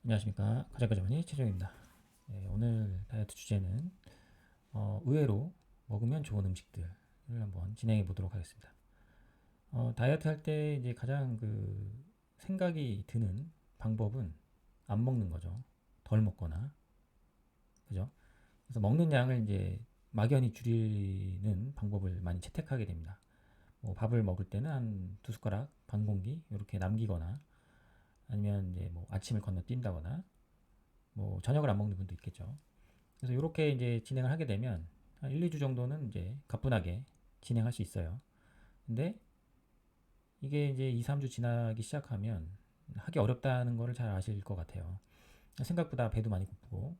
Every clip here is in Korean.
안녕하십니까. 가자가자만이 최종입니다. 네, 오늘 다이어트 주제는 의외로 먹으면 좋은 음식들을 한번 진행해 보도록 하겠습니다. 다이어트 할 때 이제 가장 생각이 드는 방법은 안 먹는 거죠. 덜 먹거나, 그죠? 그래서 먹는 양을 이제 막연히 줄이는 방법을 많이 채택하게 됩니다. 뭐 밥을 먹을 때는 한 두 숟가락, 반 공기 이렇게 남기거나, 아니면 이제 뭐 아침을 건너뛴다거나, 뭐 저녁을 안 먹는 분도 있겠죠. 그래서 이렇게 이제 진행을 하게 되면 한 1, 2주 정도는 이제 가뿐하게 진행할 수 있어요. 근데 이게 이제 2, 3주 지나기 시작하면 하기 어렵다는 거를 잘 아실 것 같아요. 생각보다 배도 많이 고프고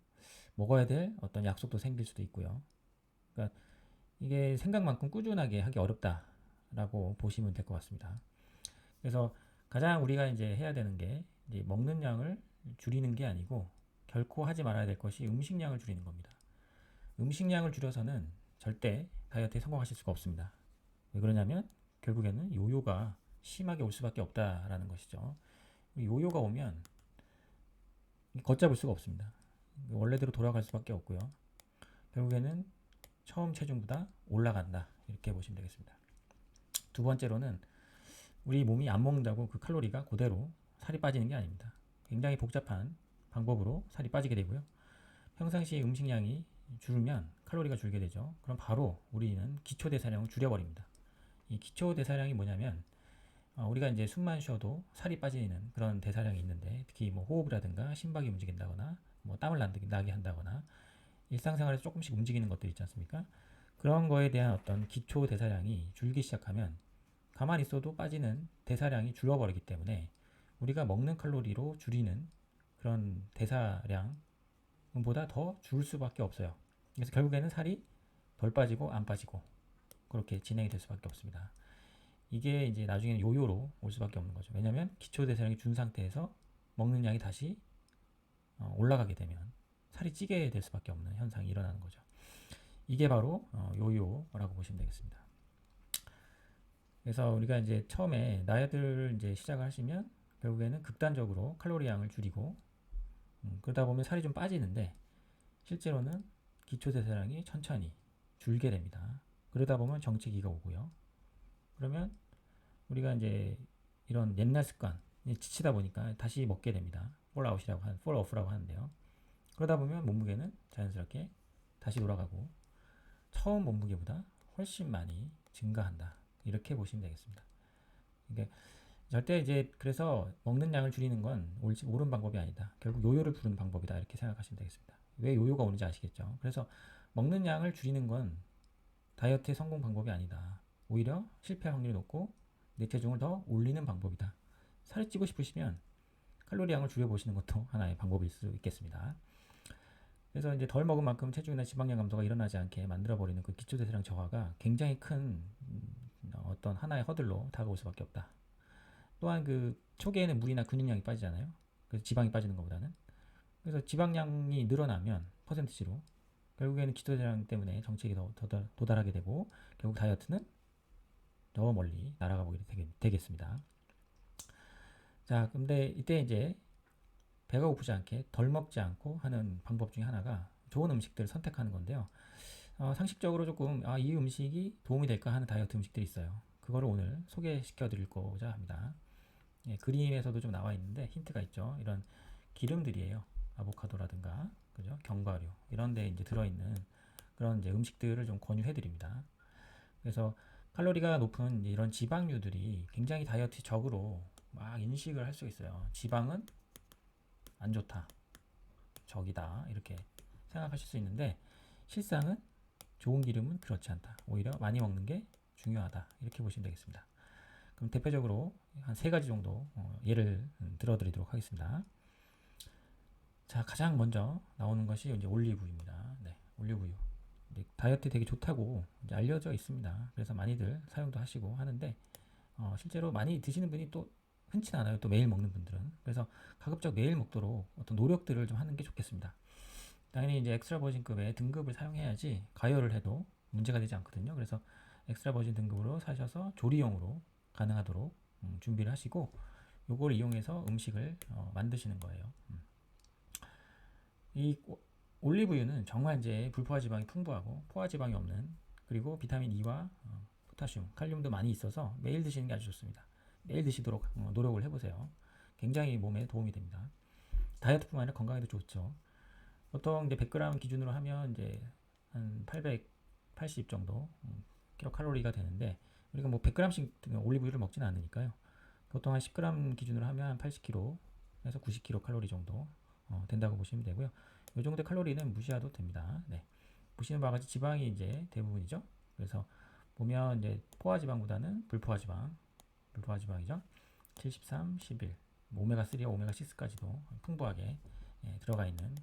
먹어야 될 어떤 약속도 생길 수도 있고요. 그러니까 이게 생각만큼 꾸준하게 하기 어렵다라고 보시면 될 것 같습니다. 그래서 가장 우리가 이제 해야 되는 게 이제 먹는 양을 줄이는 게 아니고 결코 하지 말아야 될 것이 음식량을 줄이는 겁니다. 음식량을 줄여서는 절대 다이어트에 성공하실 수가 없습니다. 왜 그러냐면 결국에는 요요가 심하게 올 수밖에 없다라는 것이죠. 요요가 오면 걷잡을 수가 없습니다. 원래대로 돌아갈 수밖에 없고요. 결국에는 처음 체중보다 올라간다. 이렇게 보시면 되겠습니다. 두 번째로는 우리 몸이 안 먹는다고 그 칼로리가 그대로 살이 빠지는 게 아닙니다. 굉장히 복잡한 방법으로 살이 빠지게 되고요. 평상시 음식량이 줄면 칼로리가 줄게 되죠. 그럼 바로 우리는 기초 대사량을 줄여버립니다. 이 기초 대사량이 뭐냐면 우리가 이제 숨만 쉬어도 살이 빠지는 그런 대사량이 있는데 특히 뭐 호흡이라든가 심박이 움직인다거나 뭐 땀을 나게 한다거나 일상생활에서 조금씩 움직이는 것들 있지 않습니까? 그런 거에 대한 어떤 기초 대사량이 줄기 시작하면 가만히 있어도 빠지는 대사량이 줄어버리기 때문에 우리가 먹는 칼로리로 줄이는 그런 대사량보다 더 줄 수밖에 없어요. 그래서 결국에는 살이 덜 빠지고 안 빠지고 그렇게 진행이 될 수밖에 없습니다. 이게 이제 나중에는 요요로 올 수밖에 없는 거죠. 왜냐하면 기초 대사량이 준 상태에서 먹는 양이 다시 올라가게 되면 살이 찌게 될 수밖에 없는 현상이 일어나는 거죠. 이게 바로 요요라고 보시면 되겠습니다. 그래서 우리가 이제 처음에 다이어트를 이제 시작을 하시면 결국에는 극단적으로 칼로리 양을 줄이고 그러다 보면 살이 좀 빠지는데 실제로는 기초 대사량이 천천히 줄게 됩니다. 그러다 보면 정체기가 오고요. 그러면 우리가 이제 이런 옛날 습관 지치다 보니까 다시 먹게 됩니다. 폴아웃이라고 하는데요. 그러다 보면 몸무게는 자연스럽게 다시 돌아가고 처음 몸무게보다 훨씬 많이 증가한다. 이렇게 보시면 되겠습니다. 이게 절대 이제 그래서 먹는 양을 줄이는 건 옳은 방법이 아니다. 결국 요요를 부르는 방법이다. 이렇게 생각하시면 되겠습니다. 왜 요요가 오는지 아시겠죠? 그래서 먹는 양을 줄이는 건 다이어트의 성공 방법이 아니다. 오히려 실패 확률이 높고 내 체중을 더 올리는 방법이다. 살이 찌고 싶으시면 칼로리 양을 줄여보시는 것도 하나의 방법일 수 있겠습니다. 그래서 이제 덜 먹은 만큼 체중이나 지방량 감소가 일어나지 않게 만들어버리는 그 기초대사량 저하가 굉장히 큰 어떤 하나의 허들로 다가올 수밖에 없다. 또한 그 초기에는 물이나 근육량이 빠지잖아요. 그래서 지방이 빠지는 것보다는. 그래서 지방량이 늘어나면 퍼센트지로 결국에는 기초대사량 때문에 정체기 더 도달하게 되고 결국 다이어트는 더 멀리 날아가 보게 되겠습니다. 자, 근데 이때 이제 배가 고프지 않게 덜 먹지 않고 하는 방법 중에 하나가 좋은 음식들을 선택하는 건데요. 상식적으로 조금 이 음식이 도움이 될까 하는 다이어트 음식들이 있어요. 그거를 오늘 소개시켜 드리고자 합니다. 예, 그림에서도 좀 나와 있는데 힌트가 있죠. 이런 기름들이에요. 아보카도라든가 그죠? 견과류 이런 데 이제 들어있는 그런 이제 음식들을 좀 권유해 드립니다. 그래서 칼로리가 높은 이런 지방류들이 굉장히 다이어트 적으로 막 인식을 할 수 있어요. 지방은 안 좋다, 적이다 이렇게 생각하실 수 있는데 실상은 좋은 기름은 그렇지 않다. 오히려 많이 먹는 게 중요하다. 이렇게 보시면 되겠습니다. 그럼 대표적으로 한 세 가지 정도 예를 들어드리도록 하겠습니다. 자, 가장 먼저 나오는 것이 이제 올리브유입니다. 네, 올리브유. 다이어트에 되게 좋다고 이제 알려져 있습니다. 그래서 많이들 사용도 하시고 하는데 실제로 많이 드시는 분이 또 흔치 않아요. 또 매일 먹는 분들은. 그래서 가급적 매일 먹도록 어떤 노력들을 좀 하는 게 좋겠습니다. 당연히 이제 엑스트라 버진급의 등급을 사용해야지 가열을 해도 문제가 되지 않거든요. 그래서 엑스트라 버진 등급으로 사셔서 조리용으로 가능하도록 준비를 하시고 요걸 이용해서 음식을 만드시는 거예요. 이 올리브유는 정말 이제 불포화 지방이 풍부하고 포화 지방이 없는, 그리고 비타민 E와 포타슘, 칼륨도 많이 있어서 매일 드시는 게 아주 좋습니다. 매일 드시도록 노력을 해보세요. 굉장히 몸에 도움이 됩니다. 다이어트뿐만 아니라 건강에도 좋죠. 보통 이제 100g 기준으로 하면 이제 한 880 정도 킬로칼로리가 되는데, 우리가 뭐 100g씩 올리브유를 먹지는 않으니까요. 보통 한 10g 기준으로 하면 80kg에서 90kcal 정도 된다고 보시면 되고요. 이 정도의 칼로리는 무시해도 됩니다. 네. 보시는 바와 같이 지방이 이제 대부분이죠. 그래서 보면 이제 포화 지방보다는 불포화 지방, 불포화 지방이죠. 73, 11, 오메가3와 오메가6까지도 풍부하게 들어가 있는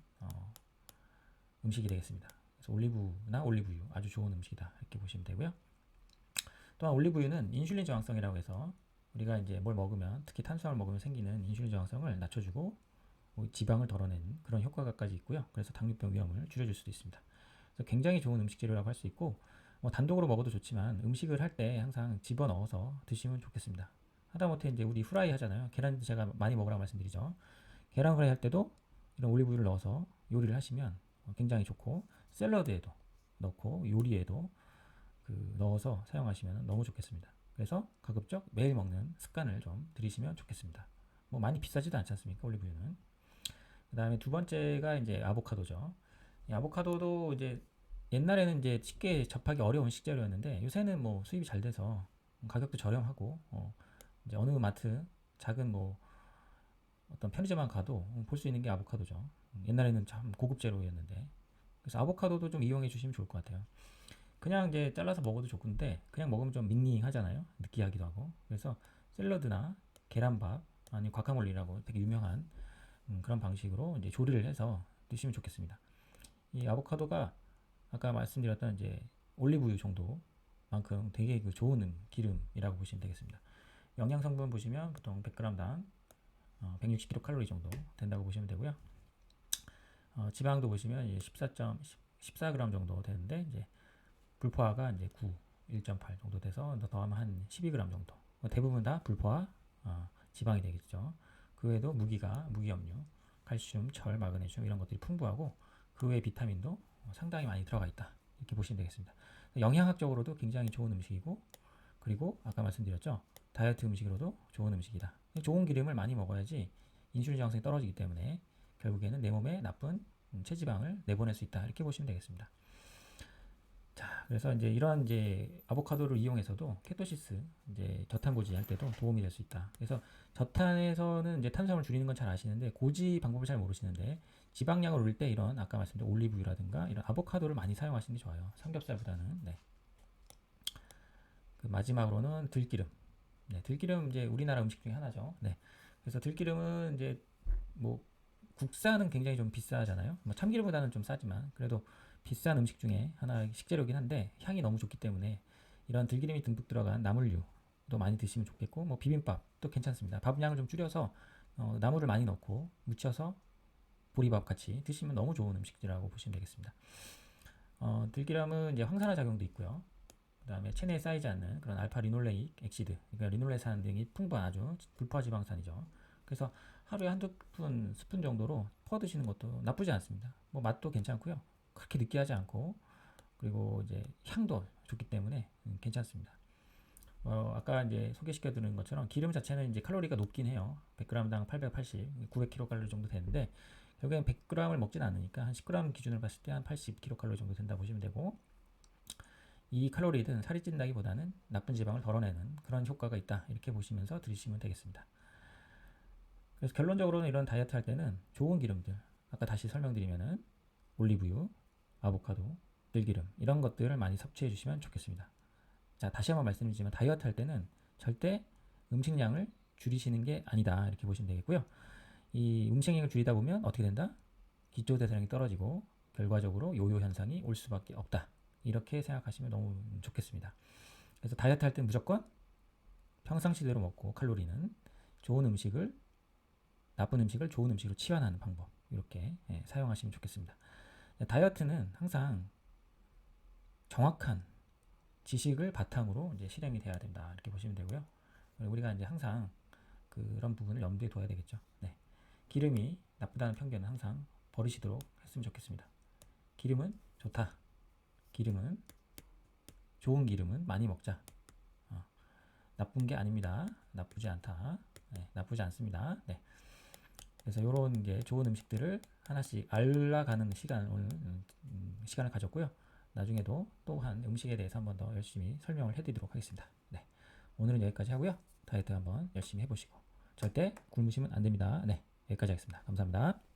음식이 되겠습니다. 그래서 올리브나 올리브유 아주 좋은 음식이다 이렇게 보시면 되고요. 또한 올리브유는 인슐린 저항성이라고 해서 우리가 이제 뭘 먹으면, 특히 탄수화물 먹으면 생기는 인슐린 저항성을 낮춰주고 지방을 덜어내는 그런 효과가까지 있고요. 그래서 당뇨병 위험을 줄여줄 수도 있습니다. 그래서 굉장히 좋은 음식 재료라고 할 수 있고, 단독으로 먹어도 좋지만 음식을 할 때 항상 집어 넣어서 드시면 좋겠습니다. 하다못해 이제 우리 후라이 하잖아요. 계란 제가 많이 먹으라고 말씀드리죠. 계란 후라이 할 때도 이런 올리브유를 넣어서 요리를 하시면 굉장히 좋고, 샐러드에도 넣고 요리에도 넣어서 사용하시면 너무 좋겠습니다. 그래서 가급적 매일 먹는 습관을 좀 들이시면 좋겠습니다. 뭐 많이 비싸지도 않지 않습니까, 올리브유는. 그 다음에 두 번째가 이제 아보카도죠. 이 아보카도도 이제 옛날에는 이제 쉽게 접하기 어려운 식재료였는데, 요새는 뭐 수입이 잘 돼서 가격도 저렴하고, 이제 어느 마트, 작은 뭐 어떤 편의점만 가도 볼 수 있는 게 아보카도죠. 옛날에는 참 고급 재료였는데, 그래서 아보카도도 좀 이용해 주시면 좋을 것 같아요. 그냥 이제 잘라서 먹어도 좋은데, 그냥 먹으면 좀 밍밍하잖아요. 느끼하기도 하고. 그래서 샐러드나 계란밥, 아니 과카몰리라고 되게 유명한 그런 방식으로 이제 조리를 해서 드시면 좋겠습니다. 이 아보카도가 아까 말씀드렸던 이제 올리브유 정도만큼 되게 좋은 기름이라고 보시면 되겠습니다. 영양 성분 보시면 보통 100g당 160kcal 정도 된다고 보시면 되고요. 지방도 보시면 이제 14g 정도 되는데, 이제 불포화가 이제 9, 1.8 정도 돼서 더하면 한 12g 정도. 대부분 다 불포화 지방이 되겠죠. 그 외에도 무기염류, 칼슘, 철, 마그네슘 이런 것들이 풍부하고, 그 외에 비타민도 상당히 많이 들어가 있다 이렇게 보시면 되겠습니다. 영양학적으로도 굉장히 좋은 음식이고, 그리고 아까 말씀드렸죠, 다이어트 음식으로도 좋은 음식이다. 좋은 기름을 많이 먹어야지 인슐린 저항성이 떨어지기 때문에 결국에는 내 몸에 나쁜 체지방을 내보낼 수 있다 이렇게 보시면 되겠습니다. 자, 그래서 이제 이러한 이제 아보카도를 이용해서도 케토시스, 이제 저탄고지 할 때도 도움이 될 수 있다. 그래서 저탄에서는 이제 탄수화물 줄이는 건 잘 아시는데, 고지 방법을 잘 모르시는데, 지방량을 올릴 때 이런 아까 말씀드린 올리브유라든가 이런 아보카도를 많이 사용하시는 게 좋아요. 삼겹살보다는. 네. 그 마지막으로는 들기름. 네, 들기름 이제 우리나라 음식 중에 하나죠. 네. 그래서 들기름은 이제 뭐 국산은 굉장히 좀 비싸잖아요. 뭐 참기름보다는 좀 싸지만 그래도 비싼 음식 중에 하나 식재료긴 한데, 향이 너무 좋기 때문에 이런 들기름이 듬뿍 들어간 나물류도 많이 드시면 좋겠고, 뭐 비빔밥도 괜찮습니다. 밥량을 좀 줄여서 나물을 많이 넣고 무쳐서 보리밥 같이 드시면 너무 좋은 음식이라고 보시면 되겠습니다. 들기름은 이제 황산화 작용도 있고요. 그 다음에 체내에 쌓이지 않는 그런 알파 리놀레익 액시드, 그러니까 리놀레산 등이 풍부한 아주 불포화 지방산이죠. 그래서 하루에 한두 스푼 정도로 퍼 드시는 것도 나쁘지 않습니다. 뭐 맛도 괜찮고요. 그렇게 느끼하지 않고, 그리고 이제 향도 좋기 때문에 괜찮습니다. 아까 이제 소개시켜 드린 것처럼 기름 자체는 이제 칼로리가 높긴 해요. 100g당 880, 900kcal 정도 되는데, 결국엔 100g을 먹진 않으니까 한 10g 기준으로 봤을 때 한 80kcal 정도 된다 보시면 되고, 이 칼로리든 살이 찐다기보다는 나쁜 지방을 덜어내는 그런 효과가 있다 이렇게 보시면서 드시면 되겠습니다. 그래서 결론적으로는 이런 다이어트 할 때는 좋은 기름들, 아까 다시 설명드리면은 올리브유, 아보카도, 들기름 이런 것들을 많이 섭취해 주시면 좋겠습니다. 자, 다시 한번 말씀드리지만 다이어트 할 때는 절대 음식량을 줄이시는 게 아니다 이렇게 보시면 되겠고요. 이 음식량을 줄이다 보면 어떻게 된다? 기초대사량이 떨어지고 결과적으로 요요 현상이 올 수밖에 없다 이렇게 생각하시면 너무 좋겠습니다. 그래서 다이어트 할 때는 무조건 평상시대로 먹고, 칼로리는 좋은 음식을 나쁜 음식을 좋은 음식으로 치환하는 방법 이렇게 사용하시면 좋겠습니다. 다이어트는 항상 정확한 지식을 바탕으로 이제 실행이 돼야 된다 이렇게 보시면 되고요. 우리가 이제 항상 그런 부분을 염두에 둬야 되겠죠. 네. 기름이 나쁘다는 편견은 항상 버리시도록 했으면 좋겠습니다. 기름은 좋다. 기름은 좋은 기름은 많이 먹자. 나쁜 게 아닙니다. 나쁘지 않다. 네, 나쁘지 않습니다. 네. 그래서 이런 게 좋은 음식들을 하나씩 알아가는 시간 오늘 시간을 가졌고요. 나중에도 또한 음식에 대해서 한번 더 열심히 설명을 해드리도록 하겠습니다. 네. 오늘은 여기까지 하고요. 다이어트 한번 열심히 해보시고 절대 굶으시면 안 됩니다. 네. 여기까지 하겠습니다. 감사합니다.